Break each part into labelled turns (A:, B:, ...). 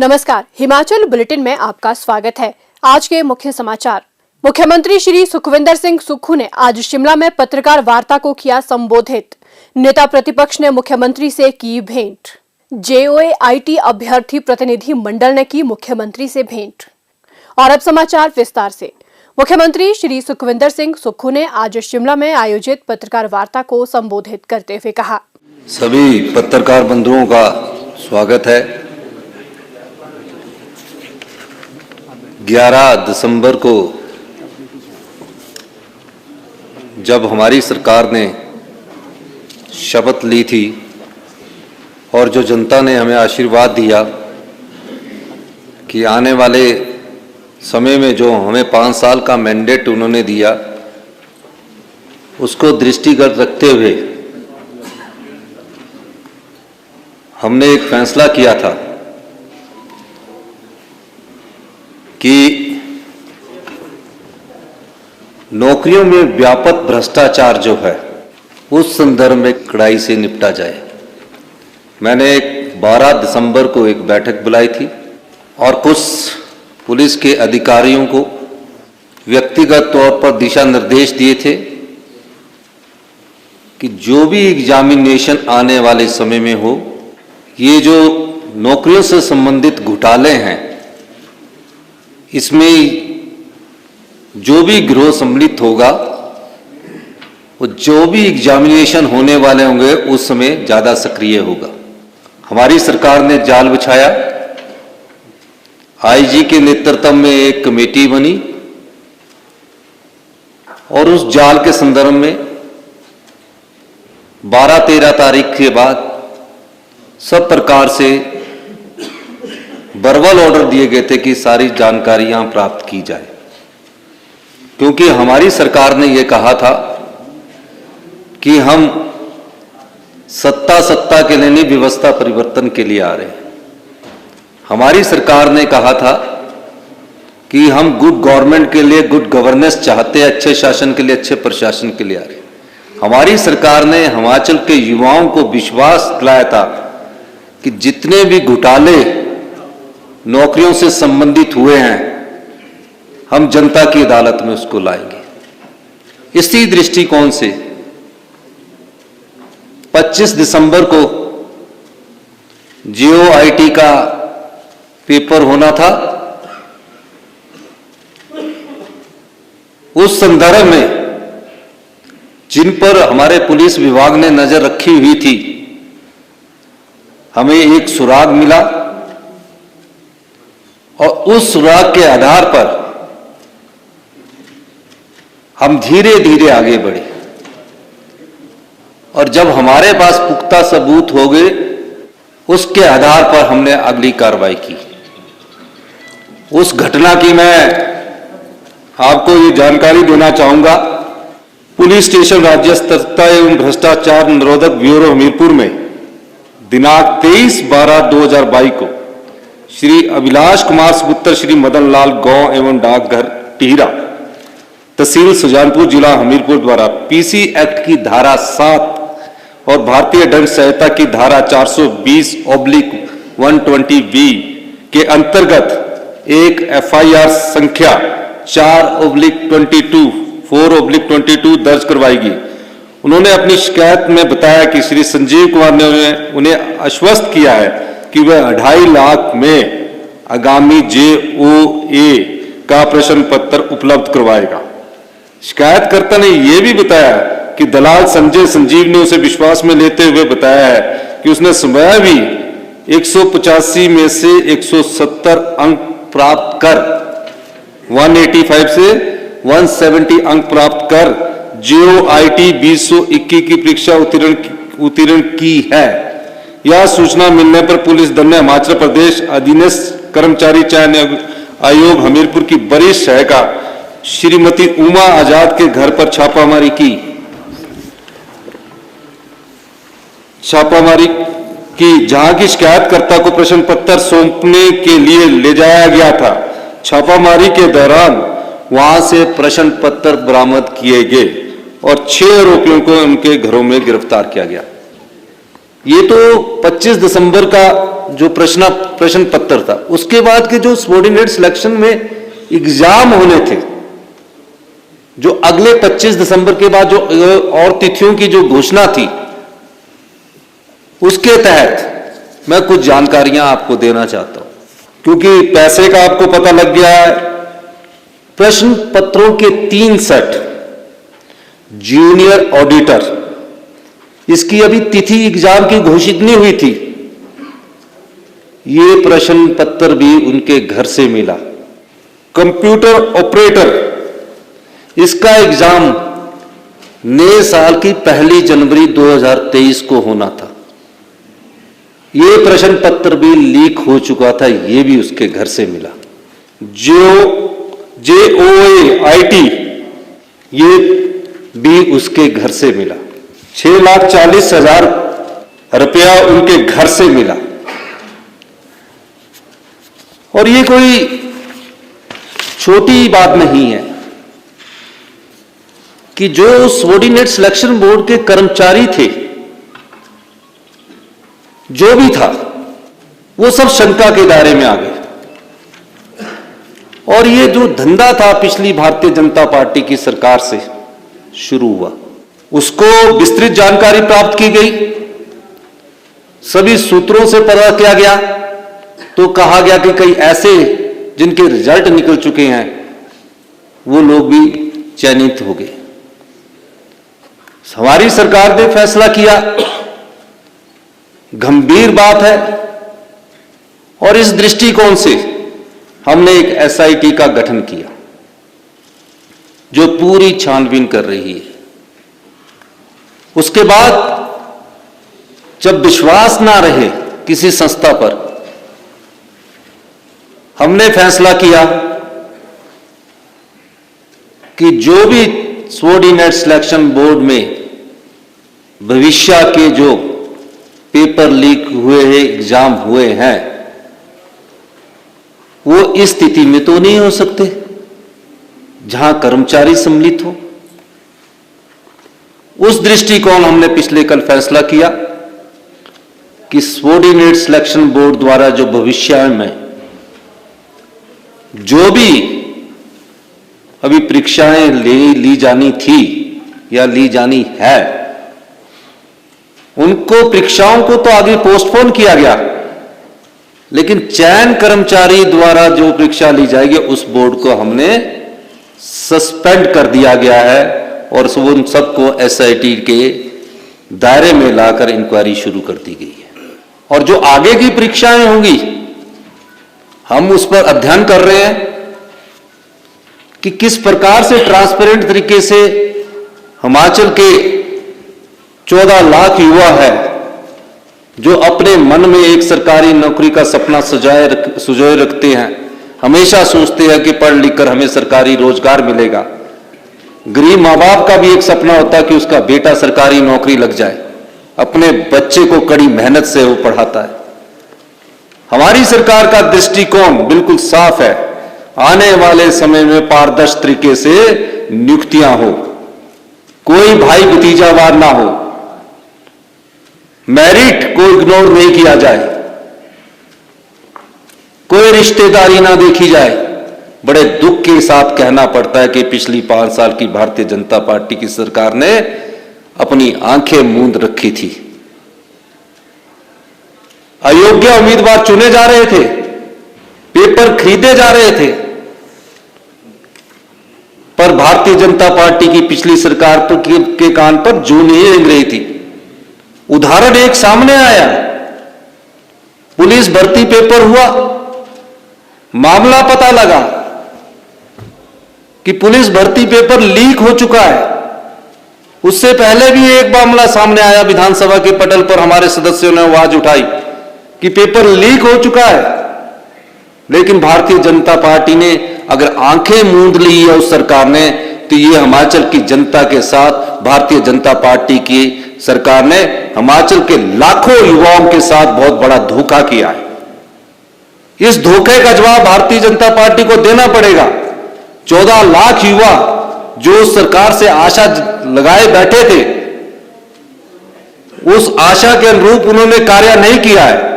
A: नमस्कार, हिमाचल बुलेटिन में आपका स्वागत है। आज के मुख्य समाचार। मुख्यमंत्री श्री सुखविंदर सिंह सुक्खू ने आज शिमला में पत्रकार वार्ता को किया संबोधित। नेता प्रतिपक्ष ने मुख्यमंत्री से की भेंट। JOAIT अभ्यर्थी प्रतिनिधि मंडल ने की मुख्यमंत्री से भेंट। और अब समाचार विस्तार से। मुख्यमंत्री श्री सुखविंदर सिंह सुक्खू ने आज शिमला में आयोजित पत्रकार वार्ता को संबोधित करते हुए कहा,
B: सभी पत्रकार बंधुओं का स्वागत है। 11 दिसंबर को जब हमारी सरकार ने शपथ ली थी और जो जनता ने हमें आशीर्वाद दिया कि आने वाले समय में जो हमें 5 साल का मैंडेट उन्होंने दिया, उसको दृष्टिगत रखते हुए हमने एक फैसला किया था कि नौकरियों में व्यापक भ्रष्टाचार जो है उस संदर्भ में कड़ाई से निपटा जाए। मैंने 12 दिसंबर को एक बैठक बुलाई थी और कुछ पुलिस के अधिकारियों को व्यक्तिगत तौर पर दिशा निर्देश दिए थे कि जो भी एग्जामिनेशन आने वाले समय में हो, ये जो नौकरियों से संबंधित घोटाले हैं, इसमें जो भी गिरोह सम्मिलित होगा, वो जो भी एग्जामिनेशन होने वाले होंगे उस समय ज़्यादा सक्रिय होगा। हमारी सरकार ने जाल बिछाया। IG के नेतृत्व में एक कमेटी बनी और उस जाल के संदर्भ में 12-13 तारीख के बाद सब प्रकार से वर्बल ऑर्डर दिए गए थे कि सारी जानकारियां प्राप्त की जाए, क्योंकि हमारी सरकार ने यह कहा था कि हम सत्ता के लिए नहीं, व्यवस्था परिवर्तन के लिए आ रहे हैं। हमारी सरकार ने कहा था कि हम गुड गवर्नमेंट के लिए गुड गवर्नेंस चाहते हैं, अच्छे शासन के लिए अच्छे प्रशासन के लिए आ रहे हैं। हमारी सरकार ने हिमाचल के युवाओं को विश्वास दिलाया था कि जितने भी घोटाले नौकरियों से संबंधित हुए हैं, हम जनता की अदालत में उसको लाएंगे। इसी दृष्टिकोण से 25 दिसंबर को JOAIT का पेपर होना था। उस संदर्भ में जिन पर हमारे पुलिस विभाग ने नजर रखी हुई थी, हमें एक सुराग मिला और उस सुराग के आधार पर हम धीरे धीरे आगे बढ़े और जब हमारे पास पुख्ता सबूत हो गए, उसके आधार पर हमने अगली कार्रवाई की। उस घटना की मैं आपको ये जानकारी देना चाहूंगा। पुलिस स्टेशन राज्य स्तरीय एवं भ्रष्टाचार निरोधक ब्यूरो हमीरपुर में दिनांक 23/12/2022 को श्री अभिलाष कुमार सुपुत्र श्री मदन लाल गांव एवं डाकघर टिहरा, तहसील सुजानपुर, जिला हमीरपुर द्वारा PC एक्ट की धारा 7 और भारतीय दंड संहिता की धारा 420/120B के अंतर्गत एक FIR संख्या 4/22 दर्ज करवाई गई। उन्होंने अपनी शिकायत में बताया कि श्री संजीव कुमार ने उन्हें आश्वस्त किया है कि वह 2.5 लाख में आगामी JOA का प्रश्न पत्र उपलब्ध करवाएगा। शिकायतकर्ता ने यह भी बताया कि दलाल संजय संजीव ने उसे विश्वास में लेते हुए बताया है कि उसने स्वयं भी 185 में से 170 अंक प्राप्त कर 185 से 170 अंक प्राप्त कर JOAIT 2021 की परीक्षा उत्तीर्ण की है। यह सूचना मिलने पर पुलिस दल ने हिमाचल प्रदेश अधीनस्थ कर्मचारी चयन आयोग हमीरपुर की वरिष्ठ सहायिका श्रीमती उमा आजाद के घर पर छापामारी की, जहां की शिकायतकर्ता को प्रश्न पत्र सौंपने के लिए ले जाया गया था। छापामारी के दौरान वहां से प्रश्न पत्र बरामद किए गए और 6 आरोपियों को उनके घरों में गिरफ्तार किया गया। ये तो 25 दिसंबर का जो प्रश्न पत्र था, उसके बाद के जो सबॉर्डिनेट सिलेक्शन में एग्जाम होने थे, जो अगले 25 दिसंबर के बाद जो और तिथियों की जो घोषणा थी, उसके तहत मैं कुछ जानकारियां आपको देना चाहता हूं, क्योंकि पैसे का आपको पता लग गया है। प्रश्न पत्रों के 3 सेट जूनियर ऑडिटर, इसकी अभी तिथि एग्जाम की घोषित नहीं हुई थी, ये प्रश्न पत्र भी उनके घर से मिला। कंप्यूटर ऑपरेटर, इसका एग्जाम नए साल की 1 जनवरी 2023 को होना था, ये प्रश्न पत्र भी लीक हो चुका था, ये भी उसके घर से मिला। JOA IT, ये भी उसके घर से मिला। 6,40,000 रुपया उनके घर से मिला। और ये कोई छोटी बात नहीं है कि जो सबॉर्डिनेट सिलेक्शन बोर्ड के कर्मचारी थे, जो भी था, वो सब शंका के दायरे में आ गए। और ये जो धंधा था पिछली भारतीय जनता पार्टी की सरकार से शुरू हुआ, उसको विस्तृत जानकारी प्राप्त की गई, सभी सूत्रों से पता किया गया, तो कहा गया कि कई ऐसे जिनके रिजल्ट निकल चुके हैं वो लोग भी चयनित हो गए। हमारी सरकार ने फैसला किया, गंभीर बात है, और इस दृष्टिकोण से हमने एक SIT का गठन किया जो पूरी छानबीन कर रही है। उसके बाद जब विश्वास ना रहे किसी संस्था पर, हमने फैसला किया कि जो भी सबॉर्डिनेट सिलेक्शन बोर्ड में भविष्य के जो पेपर लीक हुए हैं, एग्जाम हुए हैं, वो इस स्थिति में तो नहीं हो सकते जहां कर्मचारी सम्मिलित हो। उस दृष्टिकोण हमने पिछले कल फैसला किया कि सबॉर्डिनेट सिलेक्शन बोर्ड द्वारा जो भविष्य में जो भी अभी परीक्षाएं ली जानी थी या ली जानी है, उनको परीक्षाओं को तो आगे पोस्टपोन किया गया, लेकिन चयन कर्मचारी द्वारा जो परीक्षा ली जाएगी उस बोर्ड को हमने सस्पेंड कर दिया गया है, और उन सबको SIT के दायरे में लाकर इंक्वायरी शुरू कर दी गई है। और जो आगे की परीक्षाएं होंगी, हम उस पर अध्ययन कर रहे हैं कि किस प्रकार से ट्रांसपेरेंट तरीके से हिमाचल के 14 लाख युवा है जो अपने मन में एक सरकारी नौकरी का सपना सुजोए रखते हैं, हमेशा सोचते हैं कि पढ़ लिख कर हमें सरकारी रोजगार मिलेगा। गरीब माँ बाप का भी एक सपना होता है कि उसका बेटा सरकारी नौकरी लग जाए, अपने बच्चे को कड़ी मेहनत से वो पढ़ाता है। हमारी सरकार का दृष्टिकोण बिल्कुल साफ है, आने वाले समय में पारदर्शी तरीके से नियुक्तियां हो, कोई भाई भतीजावाद ना हो, मेरिट को इग्नोर नहीं किया जाए, कोई रिश्तेदारी ना देखी जाए। बड़े दुख के साथ कहना पड़ता है कि पिछली 5 साल की भारतीय जनता पार्टी की सरकार ने अपनी आंखें मूंद रखी थी। अयोग्य उम्मीदवार चुने जा रहे थे, पेपर खरीदे जा रहे थे, पर भारतीय जनता पार्टी की पिछली सरकार के कान पर जूं नहीं रेंग रही थी। उदाहरण एक सामने आया, पुलिस भर्ती पेपर हुआ, मामला पता लगा कि पुलिस भर्ती पेपर लीक हो चुका है। उससे पहले भी एक मामला सामने आया, विधानसभा के पटल पर हमारे सदस्यों ने आवाज उठाई कि पेपर लीक हो चुका है, लेकिन भारतीय जनता पार्टी ने अगर आंखें मूंद ली है उस सरकार ने, तो ये हिमाचल की जनता के साथ भारतीय जनता पार्टी की सरकार ने हिमाचल के लाखों युवाओं के साथ बहुत बड़ा धोखा किया है। इस धोखे का जवाब भारतीय जनता पार्टी को देना पड़ेगा। 14 लाख युवा जो सरकार से आशा लगाए बैठे थे, उस आशा के अनुरूप उन्होंने कार्य नहीं किया है।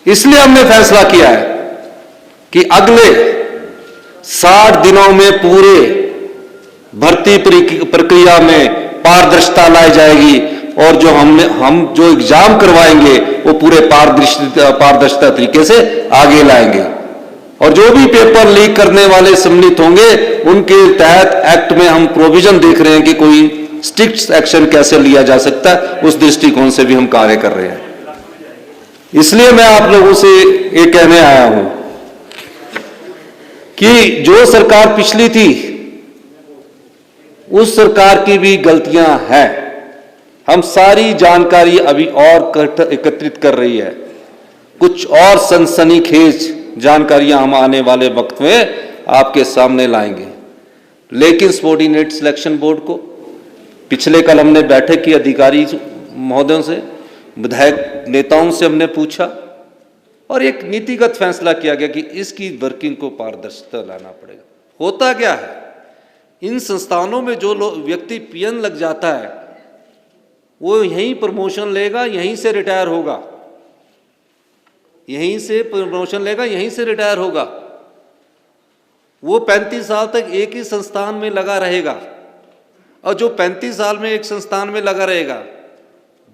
B: इसलिए हमने फैसला किया है कि अगले 60 दिनों में पूरे भर्ती प्रक्रिया में पारदर्शिता लाई जाएगी और जो हम जो एग्जाम करवाएंगे वो पूरे पारदर्शिता तरीके से आगे लाएंगे। और जो भी पेपर लीक करने वाले सम्मिलित होंगे उनके तहत एक्ट में हम प्रोविजन देख रहे हैं कि कोई स्ट्रिक्ट एक्शन कैसे लिया जा सकता है, उस दृष्टिकोण से भी हम कार्य कर रहे हैं। इसलिए मैं आप लोगों से ये कहने आया हूं कि जो सरकार पिछली थी उस सरकार की भी गलतियां हैं। हम सारी जानकारी अभी और एकत्रित कर रही है, कुछ और सनसनीखेज जानकारियां हम आने वाले वक्त में आपके सामने लाएंगे। लेकिन सबऑर्डिनेट सिलेक्शन बोर्ड को पिछले कल हमने बैठक की, अधिकारी महोदयों से, विधायक नेताओं से हमने पूछा और एक नीतिगत फैसला किया गया कि इसकी वर्किंग को पारदर्शिता लाना पड़ेगा। होता क्या है, इन संस्थानों में जो व्यक्ति पीएन लग जाता है वो यहीं प्रमोशन लेगा, यहीं से रिटायर होगा, यहीं से प्रमोशन लेगा, यहीं से रिटायर होगा। वो 35 साल तक एक ही संस्थान में लगा रहेगा। और जो 35 साल में एक संस्थान में लगा रहेगा,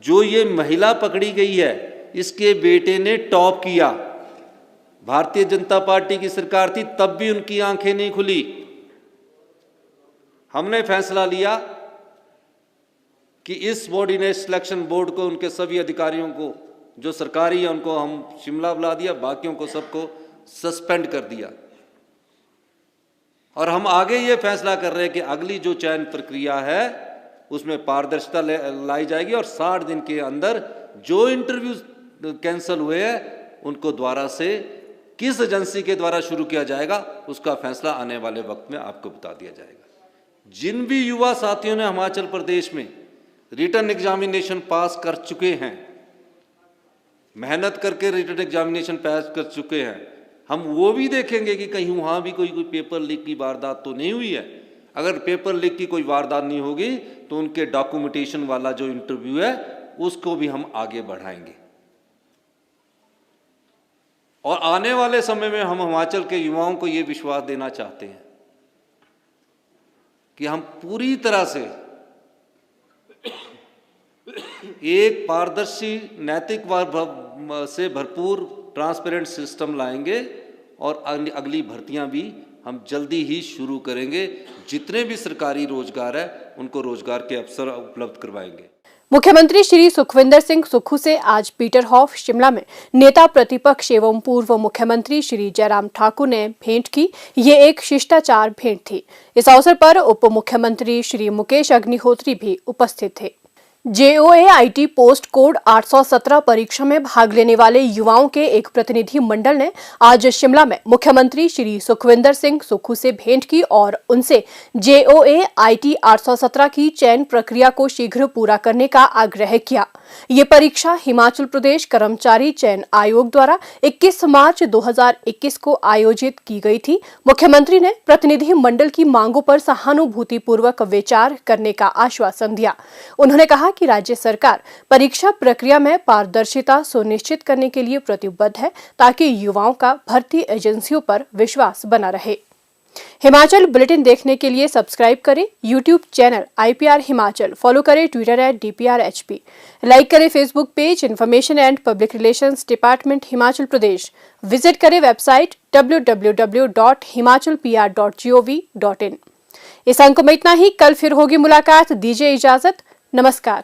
B: जो ये महिला पकड़ी गई है इसके बेटे ने टॉप किया, भारतीय जनता पार्टी की सरकार थी तब भी उनकी आंखें नहीं खुली। हमने फैसला लिया कि इस सबऑर्डिनेट सिलेक्शन बोर्ड को, उनके सभी अधिकारियों को जो सरकारी है उनको हम शिमला बुला दिया, बाकियों को सबको सस्पेंड कर दिया। और हम आगे ये फैसला कर रहे हैं कि अगली जो चयन प्रक्रिया है उसमें पारदर्शिता लाई जाएगी और 60 दिन के अंदर जो इंटरव्यू कैंसिल हुए हैं उनको द्वारा से किस एजेंसी के द्वारा शुरू किया जाएगा उसका फैसला आने वाले वक्त में आपको बता दिया जाएगा। जिन भी युवा साथियों ने हिमाचल प्रदेश में रिटन एग्जामिनेशन पास कर चुके हैं, मेहनत करके रिटन एग्जामिनेशन पास कर चुके हैं, हम वो भी देखेंगे कि कहीं वहां भी कोई पेपर लीक की वारदात तो नहीं हुई है। अगर पेपर लीक की कोई वारदात नहीं होगी तो उनके डॉक्यूमेंटेशन वाला जो इंटरव्यू है उसको भी हम आगे बढ़ाएंगे। और आने वाले समय में हम हिमाचल के युवाओं को ये विश्वास देना चाहते हैं कि हम पूरी तरह से एक पारदर्शी, नैतिक से भरपूर ट्रांसपेरेंट सिस्टम लाएंगे और अगली भर्तियां भी हम जल्दी ही शुरू करेंगे। जितने भी सरकारी रोजगार है उनको रोजगार के अवसर उपलब्ध करवाएंगे।
A: मुख्यमंत्री श्री सुखविंदर सिंह सुक्खू से आज पीटरहॉफ शिमला में नेता प्रतिपक्ष एवं पूर्व मुख्यमंत्री श्री जयराम ठाकुर ने भेंट की। ये एक शिष्टाचार भेंट थी। इस अवसर पर उप मुख्यमंत्री श्री मुकेश अग्निहोत्री भी उपस्थित थे। JOAIT पोस्ट कोड 817 परीक्षा में भाग लेने वाले युवाओं के एक प्रतिनिधि मंडल ने आज शिमला में मुख्यमंत्री श्री सुखविंदर सिंह सुक्खू से भेंट की और उनसे JOAIT 817 की चयन प्रक्रिया को शीघ्र पूरा करने का आग्रह किया। ये परीक्षा हिमाचल प्रदेश कर्मचारी चयन आयोग द्वारा 21 मार्च 2021 को आयोजित की गई थी। मुख्यमंत्री ने प्रतिनिधि मंडल की मांगों पर सहानुभूतिपूर्वक विचार करने का आश्वासन दिया। उन्होंने कहा कि राज्य सरकार परीक्षा प्रक्रिया में पारदर्शिता सुनिश्चित करने के लिए प्रतिबद्ध है ताकि युवाओं का भर्ती एजेंसियों पर विश्वास बना रहे। हिमाचल बुलेटिन देखने के लिए सब्सक्राइब करें YouTube channel IPR Himachal, follow करें ट्विटर @DPRHP, लाइक करें Facebook page information and public relations department Himachal Pradesh, visit करें वेबसाइट www.himachalpr.gov.in। इस अंक में इतना ही। कल फिर होगी मुलाकात। दीजिए इजाजत। नमस्कार।